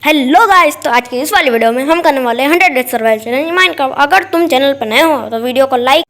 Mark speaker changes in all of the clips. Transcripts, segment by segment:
Speaker 1: Hello guys, तो आज की इस वाली वीडियो में हम करने वाले हैं 100 डेज सर्वाइवल चैलेंज माइनक्राफ्ट। अगर तुम चैनल पर नए हो तो वीडियो को लाइक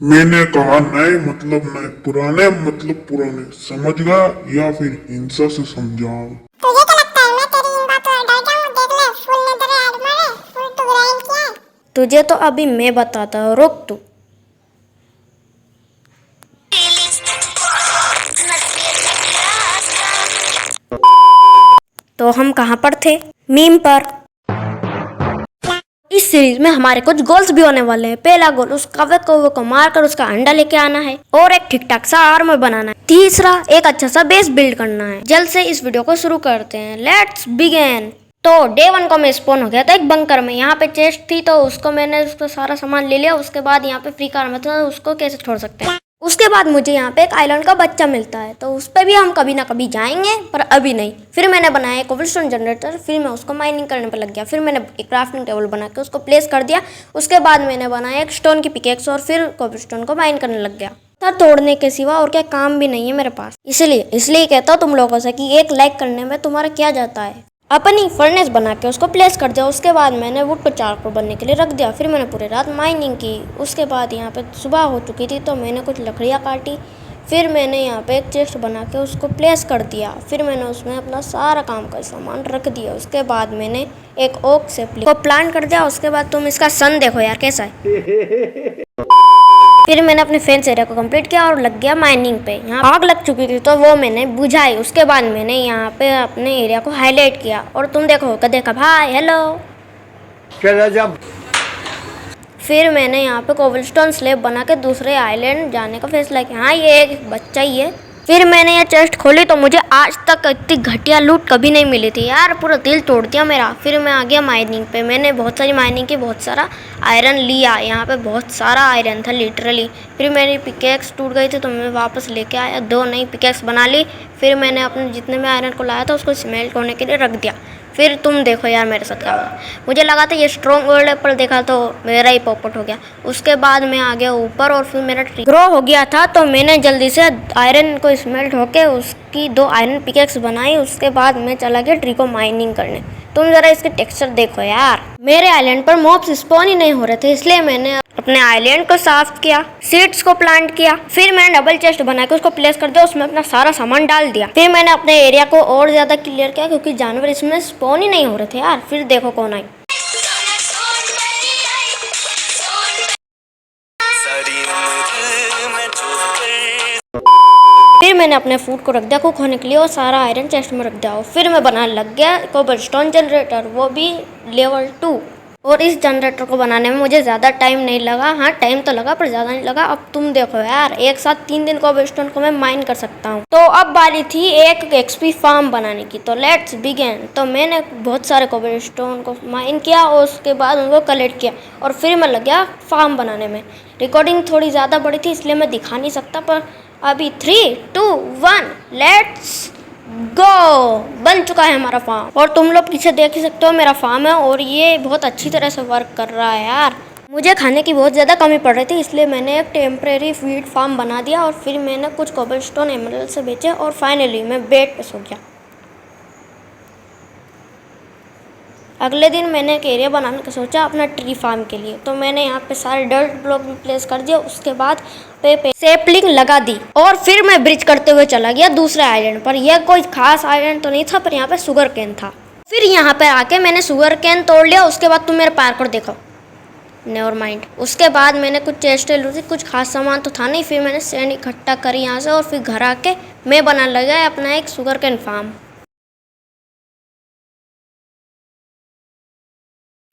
Speaker 2: मैंने कहा नए मतलब नए, पुराने मतलब पुराने, समझ गया या फिर हिंसा से समझाऊं?
Speaker 3: तुझे क्या लगता है मैं तेरी इन बातों से डर जाऊं? देख ले, फुल ने तेरे ऐड मारे, फुल तो ग्राइंड किया है।
Speaker 1: तुझे तो अभी मैं बताता हूँ, रुक तू। तो हम कहाँ पर थे? मीम पर। इस सीरीज में हमारे कुछ गोल्स भी होने वाले हैं। पहला गोल उस कौवे को मारकर उसका अंडा लेके आना है और एक ठीक ठाक सा आर्मर बनाना है। तीसरा एक अच्छा सा बेस बिल्ड करना है। जल्द से इस वीडियो को शुरू करते हैं, लेट्स बिगिन। तो डे 1 को मैं स्पॉन हो गया था एक बंकर में। यहाँ पे चेस्ट थी तो मैंने उसका सारा सामान ले लिया। उसके बाद यहाँ पे फ्री कार में था, उसको कैसे छोड़ सकते हैं। उसके बाद मुझे यहाँ पे एक आइलैंड का बच्चा मिलता है, तो उस पर भी हम कभी ना कभी जाएंगे, पर अभी नहीं। फिर मैंने बनाया एक कोबलस्टोन जनरेटर, फिर मैं उसको माइनिंग करने पर लग गया। फिर मैंने एक क्राफ्टिंग टेबल बना के उसको प्लेस कर दिया। उसके बाद मैंने बनाया एक स्टोन की पिकेक्स और फिर कोबलस्टोन को माइन करने लग गया। था तोड़ने के सिवा और क्या काम भी नहीं है मेरे पास। इसलिए कहता हूँ तुम लोगों से कि एक लाइक करने में तुम्हारा क्या जाता है। अपनी फर्नेस बना के उसको प्लेस कर दिया। उसके बाद मैंने वुड को चारकोल बनने के लिए रख दिया। फिर मैंने पूरी रात माइनिंग की। उसके बाद यहाँ पे सुबह हो चुकी थी तो मैंने कुछ लकड़ियाँ काटी। फिर मैंने यहाँ पे एक चेस्ट बना के उसको प्लेस कर दिया। फिर मैंने उसमें अपना सारा काम का सामान रख दिया। उसके बाद मैंने एक ओक से को प्लांट कर दिया। उसके बाद तुम इसका सन देखो यार कैसा है। फिर मैंने अपने फेंस एरिया को कंप्लीट किया और लग गया माइनिंग पे। यहाँ आग लग चुकी थी तो वो मैंने बुझाई। उसके बाद मैंने यहाँ पे अपने एरिया को हाईलाइट किया और तुम देखो देखा भाई हेलो। फिर मैंने यहाँ पे कोबलस्टोन स्लेब बना के दूसरे आइलैंड जाने का फैसला किया। हाँ, ये एक बच्चा ही है। फिर मैंने ये चेस्ट खोली तो मुझे आज तक इतनी घटिया लूट कभी नहीं मिली थी यार, पूरा दिल तोड़ दिया मेरा। फिर मैं आ गया माइनिंग पे। मैंने बहुत सारी माइनिंग की, बहुत सारा आयरन लिया। यहाँ पे बहुत सारा आयरन था लिटरली। फिर मेरी पिकेक्स टूट गई थी तो मैं वापस लेके आया, 2 नई पिकेक्स बना ली। फिर मैंने अपने जितने में आयरन को लाया था उसको स्मेल्ट होने के लिए रख दिया। फिर तुम देखो यार मेरे साथ क्या हुआ। मुझे लगा था ये स्ट्रॉन्ग वर्ल्ड है, पर देखा तो मेरा ही पॉपट हो गया। उसके बाद मैं आ गया ऊपर और फिर मेरा ट्री ग्रो हो गया था तो मैंने जल्दी से आयरन को स्मेल्ट होके उसकी 2 आयरन पिकेक्स बनाई। उसके बाद मैं चला गया ट्री को माइनिंग करने। तुम जरा इसके टेक्सचर देखो यार। मेरे आइलैंड पर मॉब्स स्पॉन ही नहीं हो रहे थे, इसलिए मैंने अपने आइलैंड को साफ किया, सीड्स को प्लांट किया। फिर मैंने डबल चेस्ट बना के उसको प्लेस कर दिया, उसमें अपना सारा सामान डाल दिया। फिर मैंने अपने एरिया को और ज्यादा क्लियर किया क्योंकि जानवर इसमें स्पॉन ही नहीं हो रहे थे यार। फिर देखो कौन आई। फिर मैंने अपने फूड को रख दिया कुक होने के लिए और सारा आयरन चेस्ट में रख दिया। फिर मैं बनाने लग गया कोबलस्टोन जनरेटर, वो भी लेवल 2। और इस जनरेटर को बनाने में मुझे ज़्यादा टाइम नहीं लगा। हाँ, टाइम तो लगा पर ज़्यादा नहीं लगा। अब तुम देखो यार, एक साथ 3 दिन कोबलस्टोन को मैं माइन कर सकता हूँ। तो अब बारी थी एक एक्सपी फार्म बनाने की, तो लेट्स बिगिन। तो मैंने बहुत सारे कोबलस्टोन को माइन किया और उसके बाद उनको कलेक्ट किया और फिर मैं लग गया फार्म बनाने में। रिकॉर्डिंग थोड़ी ज़्यादा बड़ी थी इसलिए मैं दिखा नहीं सकता, पर अभी 3, 2, 1 लेट्स गो। बन चुका है हमारा फार्म और तुम लोग पीछे देख ही सकते हो मेरा फार्म है और ये बहुत अच्छी तरह से वर्क कर रहा है यार। मुझे खाने की बहुत ज़्यादा कमी पड़ रही थी इसलिए मैंने एक टेम्परेरी फीड फार्म बना दिया और फिर मैंने कुछ कोबलस्टोन एमराल्ड से बेचे और फाइनली मैं बेड पे सो गया। अगले दिन मैंने एक एरिया बनाने का सोचा अपना ट्री फार्म के लिए, तो मैंने यहाँ पे सारे डर्ट ब्लॉक भी प्लेस कर दिया। उसके बाद पे सेपलिंग लगा दी और फिर मैं ब्रिज करते हुए चला गया दूसरे आइलैंड पर। यह कोई खास आइलैंड तो नहीं था, पर यहाँ पे शुगर कैन था। फिर यहाँ पे आके मैंने शुगर कैन तोड़ लिया। उसके बाद तुम मेरे पार्कोर देखो, नेवर माइंड। उसके बाद मैंने कुछ चेस्टें लूटी थी, कुछ खास सामान तो था नहीं। फिर मैंने सैंड इकट्ठा करी यहाँ से और फिर घर आके मैं बनाने लगा अपना एक शुगर कैन फार्म।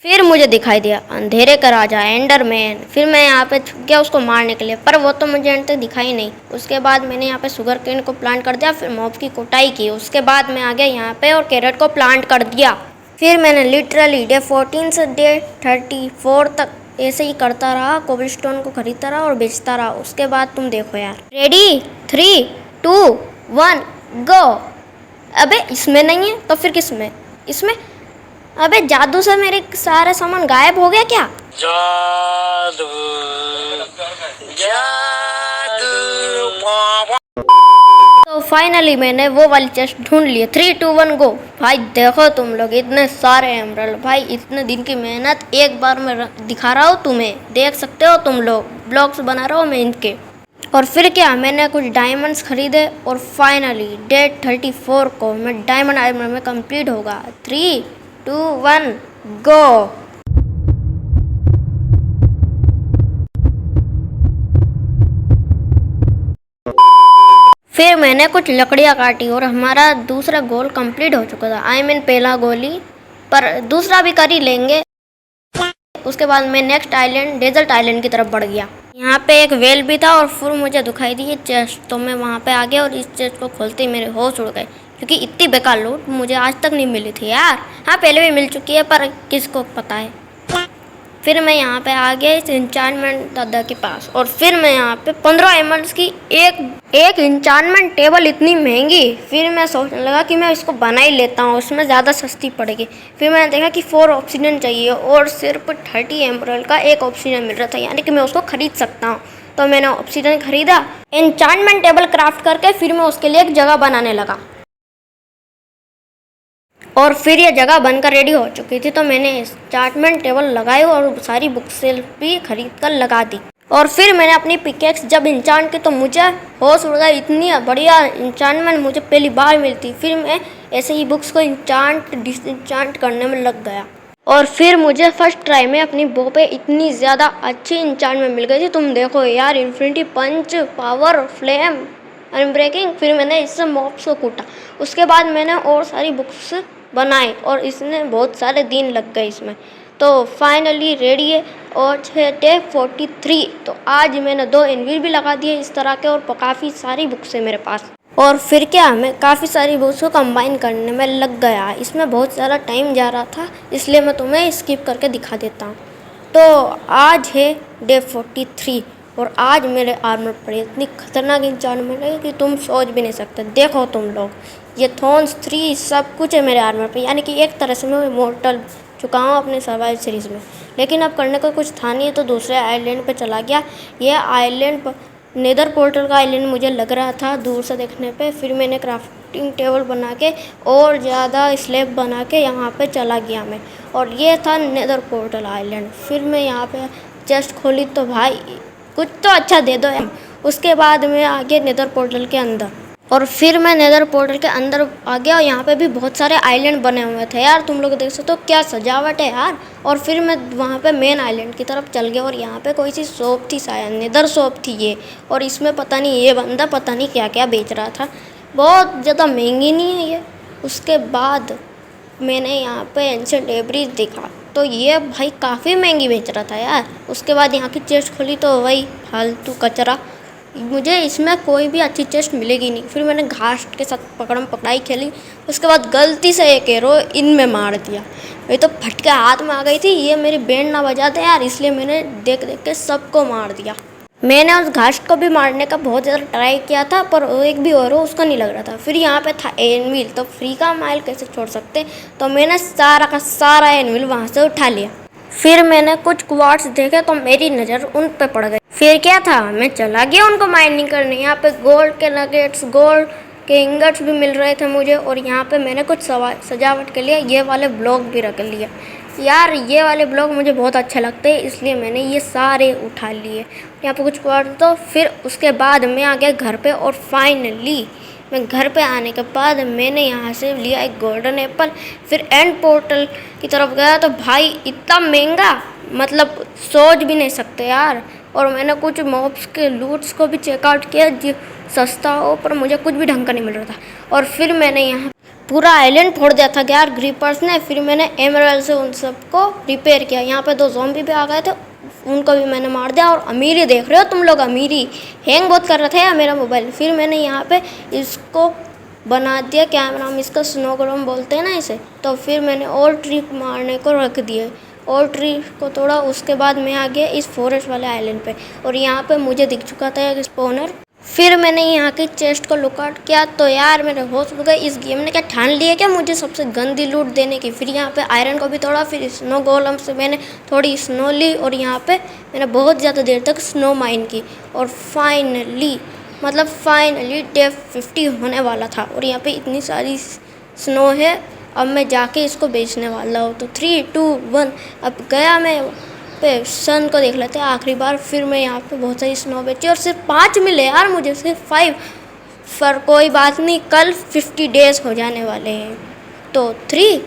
Speaker 1: फिर मुझे दिखाई दिया अंधेरे का राजा एंडरमैन। फिर मैं यहाँ पे छुप गया उसको मारने के लिए, पर वो तो मुझे अंत तक दिखाई नहीं। उसके बाद मैंने यहाँ पे शुगर केन को प्लांट कर दिया, फिर मॉब की कुटाई की। उसके बाद मैं आ गया यहाँ पे और कैरेट को प्लांट कर दिया। फिर मैंने लिटरली डे 14 से डे 34 तक ऐसे ही करता रहा, कोबलस्टोन को खरीदता रहा और बेचता रहा। उसके बाद तुम देखो यार, रेडी 3, 2, 1 गो। अबे इसमें नहीं है तो फिर किसमें? इसमें। अबे जादू से मेरे सारे सामान गायब हो गया क्या?
Speaker 4: जादू जादू
Speaker 1: तो फाइनली मैंने वो वाली चेस्ट ढूंढ ली। 3 2 1 गो। भाई देखो तुम लोग इतने सारे एमरल्ड, भाई इतने दिन की मेहनत एक बार में दिखा रहा हूँ तुम्हें, देख सकते हो तुम लोग, ब्लॉग्स बना रहा हूँ मैं इनके। और फिर क्या, मैंने कुछ डायमंड्स खरीदे और फाइनली डे 34 को मैं डायमंड आर्मर में कंप्लीट होगा। 3 2 1 गो। फिर मैंने कुछ लकड़ियाँ काटी और हमारा दूसरा गोल कंप्लीट हो चुका था। आई मीन पहला गोल ही, पर दूसरा भी कर ही लेंगे। उसके बाद मैं नेक्स्ट आइलैंड, डेजर्ट आइलैंड की तरफ बढ़ गया। यहाँ पे एक वेल भी था और फिर मुझे दिखाई दी ये चेस्ट, तो मैं वहाँ पे आ गया और इस चेस्ट को खोलते ही मेरे होश उड़ गए, क्योंकि इतनी बेकार लूट मुझे आज तक नहीं मिली थी यार। हाँ पहले भी मिल चुकी है पर किसको पता है। फिर मैं यहाँ पे आ गया इस इंचार्टमेंट दादा के पास और फिर मैं यहाँ पे 15 एमल्स की एक इंचार्टमेंट टेबल, इतनी महंगी। फिर मैं सोचने लगा कि मैं इसको बना ही लेता हूँ, उसमें ज़्यादा सस्ती पड़ेगी। फिर मैंने देखा कि 4 ऑक्सीजन चाहिए और सिर्फ 30 एमरल्ड का एक ऑक्सीजन मिल रहा था, यानी कि मैं उसको खरीद सकता हूँ। तो मैंने ऑक्सीजन खरीदा, इंचार्टमेंट टेबल क्राफ्ट करके फिर मैं उसके लिए एक जगह बनाने लगा। और फिर ये जगह बनकर रेडी हो चुकी थी, तो मैंने इंचार्टमेंट टेबल लगाई और सारी बुक सेल्फ भी खरीद कर लगा दी। और फिर मैंने अपनी पिकेक्स जब इंचांट की तो मुझे होश उड़ गया, इतनी बढ़िया इंचांटमेंट मुझे पहली बार मिलती। फिर मैं ऐसे ही बुक्स को इंचांट डिसइंचांट करने में लग गया और फिर मुझे फर्स्ट ट्राई में अपनी बो पे इतनी ज़्यादा अच्छी इंचांटमेंट मिल गई थी। तुम देखो यार, इन्फिनिटी पंच, पावर, फ्लेम, अनब्रेकिंग। फिर मैंने इससे मॉब्स को कूटा, उसके बाद मैंने और सारी बुक्स बनाई और इसने बहुत सारे दिन लग गए इसमें। तो फाइनली रेडी है और डे 43। तो आज मैंने 2 एनवील भी लगा दिए इस तरह के और काफ़ी सारी बुक्स है मेरे पास। और फिर क्या, मैं काफ़ी सारी बुक्स को कंबाइन करने में लग गया। इसमें बहुत सारा टाइम जा रहा था, इसलिए मैं तुम्हें स्किप करके दिखा देता हूँ। तो आज है डे 43 और आज मेरे आर्मर पर इतनी खतरनाक इंचार्टमेंट है कि तुम सोच भी नहीं सकते। देखो तुम लोग, ये थॉर्न्स 3 सब कुछ है मेरे आर्मर पे, यानी कि एक तरह से मैं इमॉर्टल चुका हूँ अपने सर्वाइव सीरीज़ में। लेकिन अब करने का कुछ था नहीं, तो दूसरे आइलैंड पे चला गया। ये आइलैंड नेदर पोर्टल का आइलैंड मुझे लग रहा था दूर से देखने पे। फिर मैंने क्राफ्टिंग टेबल बना के और ज़्यादा स्लैब बना के यहाँ पे चला गया मैं, और ये था नेदर पोर्टल आइलैंड। फिर मैं यहाँ पे चेस्ट खोली तो भाई कुछ तो अच्छा दे दो। उसके बाद मैं आ गया नेदर पोर्टल के अंदर और फिर मैं नेदर पोर्टल के अंदर आ गया और यहाँ पे भी बहुत सारे आइलैंड बने हुए थे यार, तुम लोग देख सकते हो क्या सजावट है यार। और फिर मैं वहाँ पे मेन आइलैंड की तरफ चल गया और यहाँ पे कोई सी शॉप थी, शायद नेदर शॉप थी ये, और इसमें पता नहीं ये बंदा पता नहीं क्या क्या बेच रहा था, बहुत ज़्यादा महंगी नहीं है ये। उसके बाद मैंने यहाँ पे एंशिएंट डेब्रिज देखा, तो ये भाई काफ़ी महंगी बेच रहा था यार। उसके बाद यहाँ की चेस्ट खोली तो वही फालतू कचरा, मुझे इसमें कोई भी अच्छी चेस्ट मिलेगी नहीं। फिर मैंने घास के साथ पकड़म पकड़ाई खेली, उसके बाद गलती से एक एरो इनमें मार दिया। ये तो फटके हाथ में आ गई थी, ये मेरी बैंड ना बजा दे यार, इसलिए मैंने देख देख के सबको मार दिया। मैंने उस घास को भी मारने का बहुत ज़्यादा ट्राई किया था, पर एक भी और उसका नहीं लग रहा था। फिर यहाँ पे था एनविल, तो फ्री का माइल कैसे छोड़ सकते, तो मैंने सारा का सारा एनविल वहाँ से उठा लिया। फिर मैंने कुछ क्वार्ट्स देखे तो मेरी नज़र उन पे पड़ गई। फिर क्या था, मैं चला गया उनको माइनिंग करने। यहाँ पे गोल्ड के नगेट्स, गोल्ड के इंगट्स भी मिल रहे थे मुझे, और यहाँ पे मैंने कुछ सजावट के लिए ये वाले ब्लॉक भी रख लिए यार। ये वाले ब्लॉक मुझे बहुत अच्छे लगते हैं, इसलिए मैंने ये सारे उठा लिए। यहाँ पे कुछ क्वार्ट्स, तो फिर उसके बाद मैं आ गया घर पे और फाइनली मैं घर पे आने के बाद मैंने यहाँ से लिया एक गोल्डन एप्पल। फिर एंड पोर्टल की तरफ गया तो भाई इतना महंगा, मतलब सोच भी नहीं सकते यार। और मैंने कुछ मॉब्स के लूट्स को भी चेकआउट किया जो सस्ता हो, पर मुझे कुछ भी ढंग का नहीं मिल रहा था। और फिर मैंने यहाँ पूरा आइलैंड फोड़ दिया था यार ग्रीपर्स ने। फिर मैंने एमराल्ड से उन सबको रिपेयर किया। यहाँ पे 2 ज़ॉम्बी भी आ गए थे, उनको भी मैंने मार दिया। और अमीरी देख रहे हो तुम लोग, अमीरी हैंग बहुत कर रहा था यार मेरा मोबाइल। फिर मैंने यहाँ पे इसको बना दिया, क्या नाम इसका, स्नोग्राम बोलते हैं ना इसे। तो फिर मैंने और ट्री मारने को रख दिए और ट्री को तोड़ा। उसके बाद मैं आ गया इस फॉरेस्ट वाले आइलैंड पे और यहाँ पे मुझे दिख चुका था एक स्पॉनर। फिर मैंने यहाँ की चेस्ट को लुकआउट किया तो यार मेरे होश उड़ गए। इस गेम ने क्या ठान लिया क्या मुझे सबसे गंदी लूट देने की। फिर यहाँ पे आयरन को भी तोड़ा, फिर स्नो गोलम से मैंने थोड़ी स्नो ली और यहाँ पे मैंने बहुत ज़्यादा देर तक स्नो माइन की। और फाइनली मतलब फाइनली डे 50 होने वाला था और यहाँ पे इतनी सारी स्नो है। अब मैं जाके इसको बेचने वाला हूँ। तो 3, 2, 1 अब गया मैं पे सन को देख लेते हैं आखिरी बार। फिर मैं यहाँ पे बहुत सारी स्नो बेची और सिर्फ 5 मिले यार मुझे, सिर्फ 5। पर कोई बात नहीं, कल 50 डेज हो जाने वाले हैं। तो 3,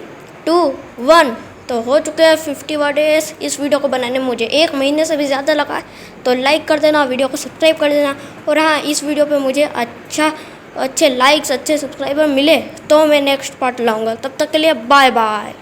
Speaker 1: 2, 1 तो हो चुके हैं 50 डेज। इस वीडियो को बनाने में मुझे 1 महीने से भी ज़्यादा लगा है। तो लाइक कर देना, वीडियो को सब्सक्राइब कर देना। और हाँ, इस वीडियो पे मुझे अच्छे लाइक्स, अच्छे सब्सक्राइबर मिले तो मैं नेक्स्ट पार्ट लाऊंगा। तब तक के लिए बाय बाय।